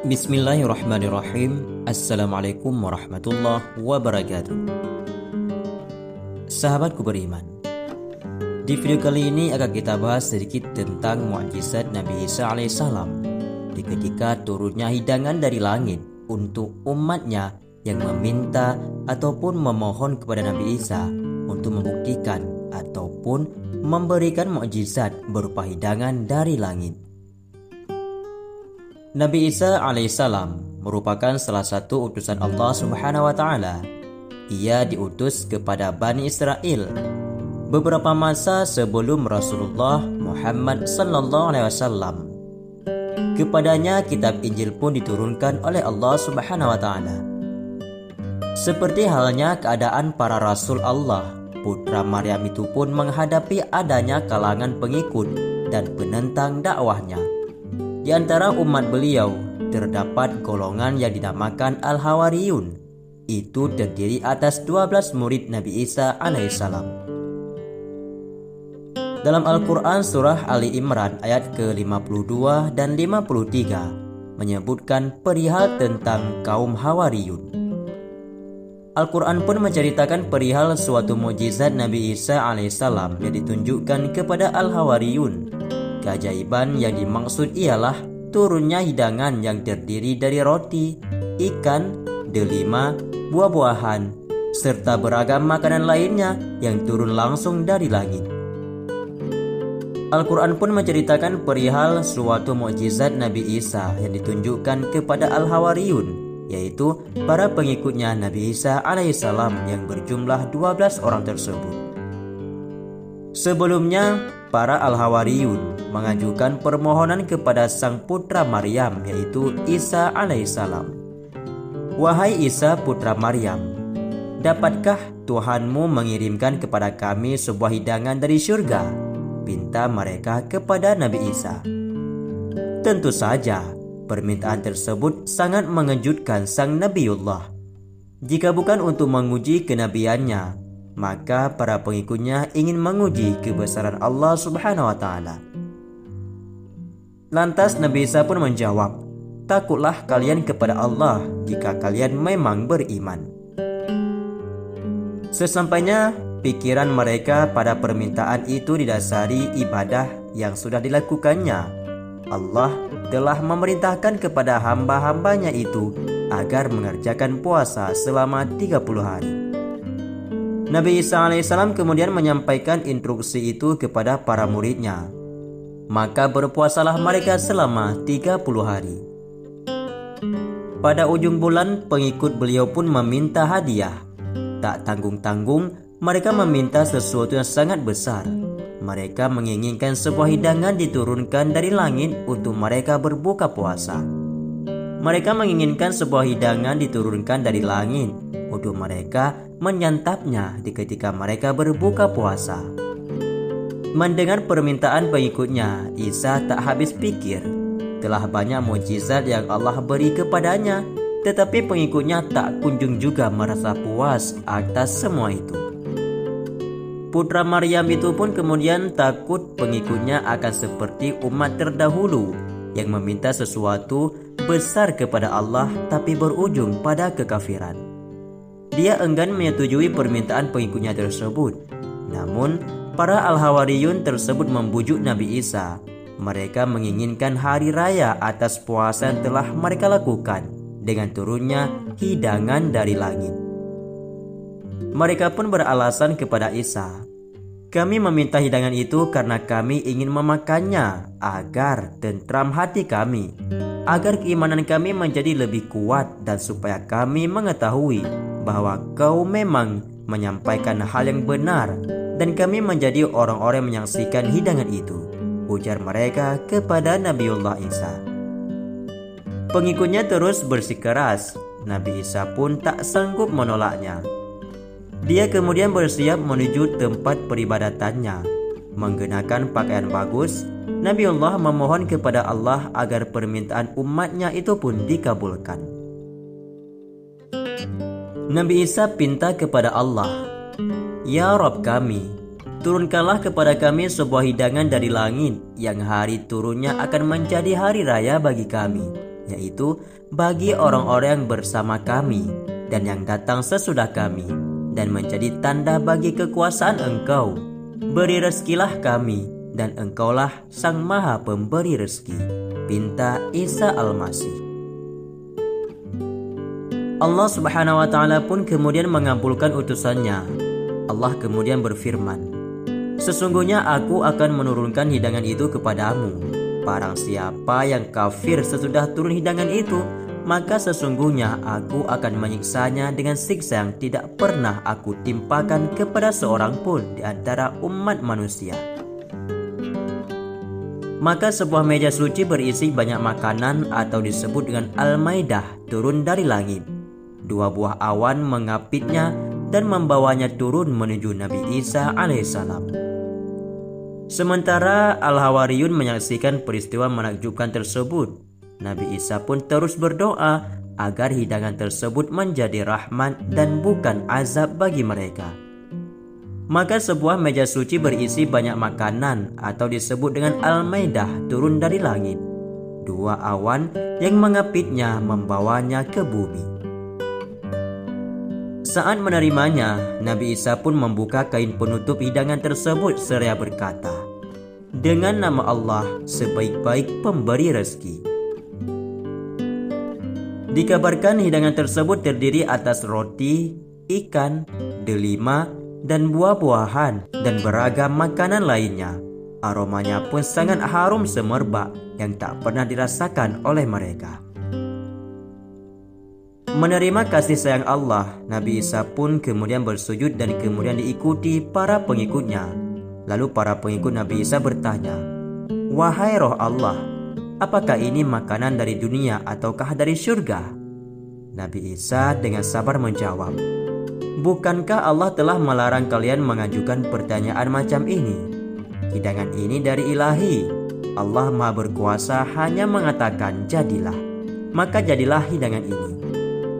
Bismillahirrahmanirrahim. Assalamualaikum warahmatullahi wabarakatuh. Sahabatku beriman, di video kali ini akan kita bahas sedikit tentang mukjizat Nabi Isa alaihissalam di ketika turunnya hidangan dari langit untuk umatnya yang meminta ataupun memohon kepada Nabi Isa untuk membuktikan ataupun memberikan mukjizat berupa hidangan dari langit. Nabi Isa alaihissalam merupakan salah satu utusan Allah Subhanahu wa taala. Ia diutus kepada Bani Israel beberapa masa sebelum Rasulullah Muhammad sallallahu alaihi wasallam. Kepadanya kitab Injil pun diturunkan oleh Allah Subhanahu wa taala. Seperti halnya keadaan para rasul Allah, putra Maryam itu pun menghadapi adanya kalangan pengikut dan penentang dakwahnya. Di antara umat beliau terdapat golongan yang dinamakan Al-Hawariyun. Itu terdiri atas 12 murid Nabi Isa alaihissalam. Dalam Al-Quran surah Ali Imran ayat ke-52 dan 53 menyebutkan perihal tentang kaum Hawariyun. Al-Quran pun menceritakan perihal suatu mukjizat Nabi Isa alaihissalam yang ditunjukkan kepada Al-Hawariyun. Keajaiban yang dimaksud ialah turunnya hidangan yang terdiri dari roti, ikan, delima, buah-buahan, serta beragam makanan lainnya yang turun langsung dari langit. Al-Quran pun menceritakan perihal suatu mukjizat Nabi Isa yang ditunjukkan kepada Al-Hawariyun, yaitu para pengikutnya Nabi Isa alaihissalam yang berjumlah 12 orang tersebut. Sebelumnya, para Al-Hawariyun mengajukan permohonan kepada sang putra Maryam, yaitu Isa alaihissalam. Wahai Isa putra Maryam, dapatkah Tuhanmu mengirimkan kepada kami sebuah hidangan dari surga? Pinta mereka kepada Nabi Isa. Tentu saja permintaan tersebut sangat mengejutkan sang Nabiullah. Jika bukan untuk menguji kenabiannya, maka para pengikutnya ingin menguji kebesaran Allah Subhanahu wa taala. Lantas Nabi Isa pun menjawab, "Takutlah kalian kepada Allah jika kalian memang beriman." Sesampainya pikiran mereka pada permintaan itu didasari ibadah yang sudah dilakukannya, Allah telah memerintahkan kepada hamba-hambanya itu agar mengerjakan puasa selama 30 hari. Nabi Isa alaihissalam kemudian menyampaikan instruksi itu kepada para muridnya. Maka berpuasalah mereka selama 30 hari. Pada ujung bulan, pengikut beliau pun meminta hadiah. Tak tanggung-tanggung, mereka meminta sesuatu yang sangat besar. Mereka menginginkan sebuah hidangan diturunkan dari langit untuk mereka berbuka puasa. Mereka menginginkan sebuah hidangan diturunkan dari langit untuk mereka menyantapnya di ketika mereka berbuka puasa. Mendengar permintaan pengikutnya, Isa tak habis pikir. Telah banyak mukjizat yang Allah beri kepadanya, tetapi pengikutnya tak kunjung juga merasa puas atas semua itu. Putra Maryam itu pun kemudian takut pengikutnya akan seperti umat terdahulu yang meminta sesuatu besar kepada Allah tapi berujung pada kekafiran. Dia enggan menyetujui permintaan pengikutnya tersebut. Namun, para Al-Hawariyun tersebut membujuk Nabi Isa. Mereka menginginkan hari raya atas puasa yang telah mereka lakukan dengan turunnya hidangan dari langit. Mereka pun beralasan kepada Isa, "Kami meminta hidangan itu karena kami ingin memakannya agar tentram hati kami, agar keimanan kami menjadi lebih kuat dan supaya kami mengetahui bahwa Kau memang menyampaikan hal yang benar dan kami menjadi orang-orang yang menyaksikan hidangan itu," ujar mereka kepada Nabiullah Isa. Pengikutnya terus bersikeras. Nabi Isa pun tak sanggup menolaknya. Dia kemudian bersiap menuju tempat peribadatannya. Menggunakan pakaian bagus, Nabiullah memohon kepada Allah agar permintaan umatnya itu pun dikabulkan. Nabi Isa pinta kepada Allah, "Ya Rabb kami, turunkanlah kepada kami sebuah hidangan dari langit yang hari turunnya akan menjadi hari raya bagi kami, yaitu bagi orang-orang yang bersama kami dan yang datang sesudah kami, dan menjadi tanda bagi kekuasaan Engkau. Beri rezekilah kami, dan Engkaulah Sang Maha Pemberi rezeki. Pinta Isa Al-Masih. Allah Subhanahu wa Ta'ala pun kemudian mengabulkan utusannya. Allah kemudian berfirman, sesungguhnya aku akan menurunkan hidangan itu kepadamu. Barang siapa yang kafir sesudah turun hidangan itu, maka sesungguhnya aku akan menyiksanya dengan siksa yang tidak pernah aku timpakan kepada seorang pun di antara umat manusia. Maka sebuah meja suci berisi banyak makanan atau disebut dengan Al-Maidah turun dari langit. 2 buah awan mengapitnya dan membawanya turun menuju Nabi Isa alaihissalam. Sementara Al-Hawariyun menyaksikan peristiwa menakjubkan tersebut, Nabi Isa pun terus berdoa agar hidangan tersebut menjadi rahmat dan bukan azab bagi mereka. Maka sebuah meja suci berisi banyak makanan atau disebut dengan Al-Maidah turun dari langit. 2 awan yang mengapitnya membawanya ke bumi. Saat menerimanya, Nabi Isa pun membuka kain penutup hidangan tersebut seraya berkata, dengan nama Allah sebaik-baik pemberi rezeki. Dikabarkan hidangan tersebut terdiri atas roti, ikan, delima, dan buah-buahan dan beragam makanan lainnya. Aromanya pun sangat harum semerbak yang tak pernah dirasakan oleh mereka. Menerima kasih sayang Allah, Nabi Isa pun kemudian bersujud dan kemudian diikuti para pengikutnya. Lalu para pengikut Nabi Isa bertanya, wahai roh Allah, apakah ini makanan dari dunia ataukah dari surga? Nabi Isa dengan sabar menjawab, bukankah Allah telah melarang kalian mengajukan pertanyaan macam ini? Hidangan ini dari ilahi. Allah Maha Berkuasa hanya mengatakan jadilah, maka jadilah hidangan ini.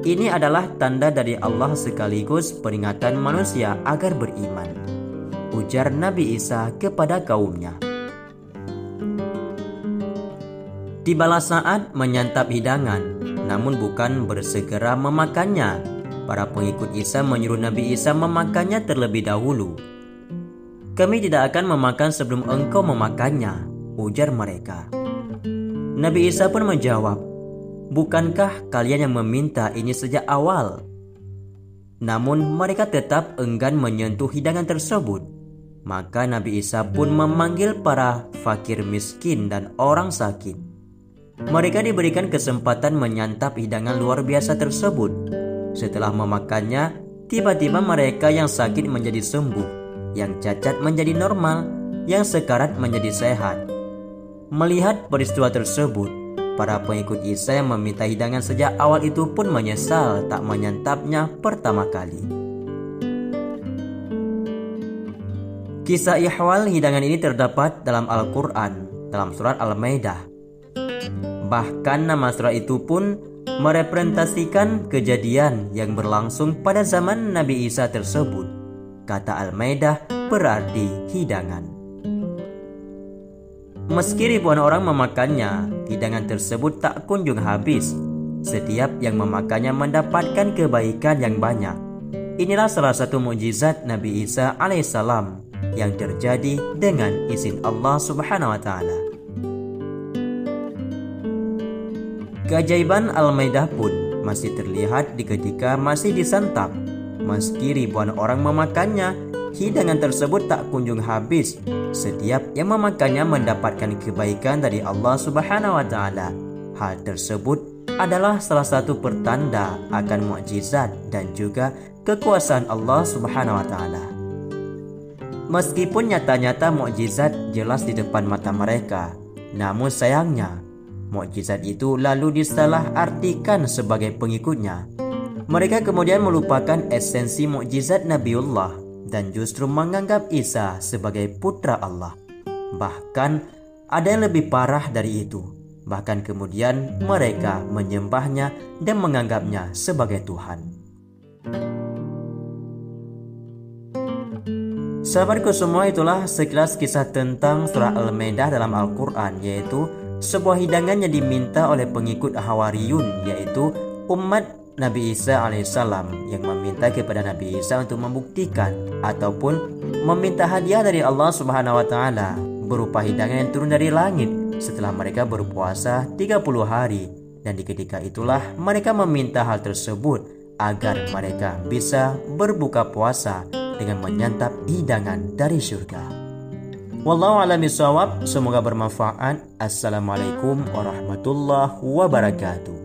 Ini adalah tanda dari Allah sekaligus peringatan manusia agar beriman, ujar Nabi Isa kepada kaumnya. Tibalah saat menyantap hidangan, namun bukan bersegera memakannya. Para pengikut Isa menyuruh Nabi Isa memakannya terlebih dahulu. Kami tidak akan memakan sebelum engkau memakannya, ujar mereka. Nabi Isa pun menjawab, bukankah kalian yang meminta ini sejak awal? Namun mereka tetap enggan menyentuh hidangan tersebut. Maka Nabi Isa pun memanggil para fakir miskin dan orang sakit. Mereka diberikan kesempatan menyantap hidangan luar biasa tersebut. Setelah memakannya, tiba-tiba mereka yang sakit menjadi sembuh, yang cacat menjadi normal, yang sekarat menjadi sehat. Melihat peristiwa tersebut, para pengikut Isa yang meminta hidangan sejak awal itu pun menyesal tak menyantapnya pertama kali. Kisah ihwal hidangan ini terdapat dalam Al-Quran, dalam surat Al-Maidah. Bahkan nama surat itu pun merepresentasikan kejadian yang berlangsung pada zaman Nabi Isa tersebut. Kata Al-Maidah berarti hidangan. Meski ribuan orang memakannya, hidangan tersebut tak kunjung habis. Setiap yang memakannya mendapatkan kebaikan yang banyak. Inilah salah satu mukjizat Nabi Isa alaihissalam yang terjadi dengan izin Allah Subhanahu wa Ta'ala. Keajaiban Al-Maidah pun masih terlihat ketika masih disantap. Meski ribuan orang memakannya, hidangan tersebut tak kunjung habis. Setiap yang memakannya mendapatkan kebaikan dari Allah Subhanahu wa Ta'ala. Hal tersebut adalah salah satu pertanda akan mukjizat dan juga kekuasaan Allah Subhanahu wa Ta'ala. Meskipun nyata-nyata mukjizat jelas di depan mata mereka, namun sayangnya mukjizat itu lalu disalahartikan sebagai pengikutnya. Mereka kemudian melupakan esensi mukjizat Nabiullah dan justru menganggap Isa sebagai putra Allah. Bahkan ada yang lebih parah dari itu. Bahkan kemudian mereka menyembahnya dan menganggapnya sebagai Tuhan. Sahabatku semua, itulah sekilas kisah tentang surah Al-Maidah dalam Al-Quran, yaitu sebuah hidangan yang diminta oleh pengikut Hawariyun, yaitu umat Nabi Isa alaihissalam, yang meminta kepada Nabi Isa untuk membuktikan ataupun meminta hadiah dari Allah Subhanahu wa taala berupa hidangan yang turun dari langit setelah mereka berpuasa 30 hari. Dan di ketika itulah mereka meminta hal tersebut agar mereka bisa berbuka puasa dengan menyantap hidangan dari surga. Wallahu a'lam bishawab. Semoga bermanfaat. Assalamualaikum warahmatullahi wabarakatuh.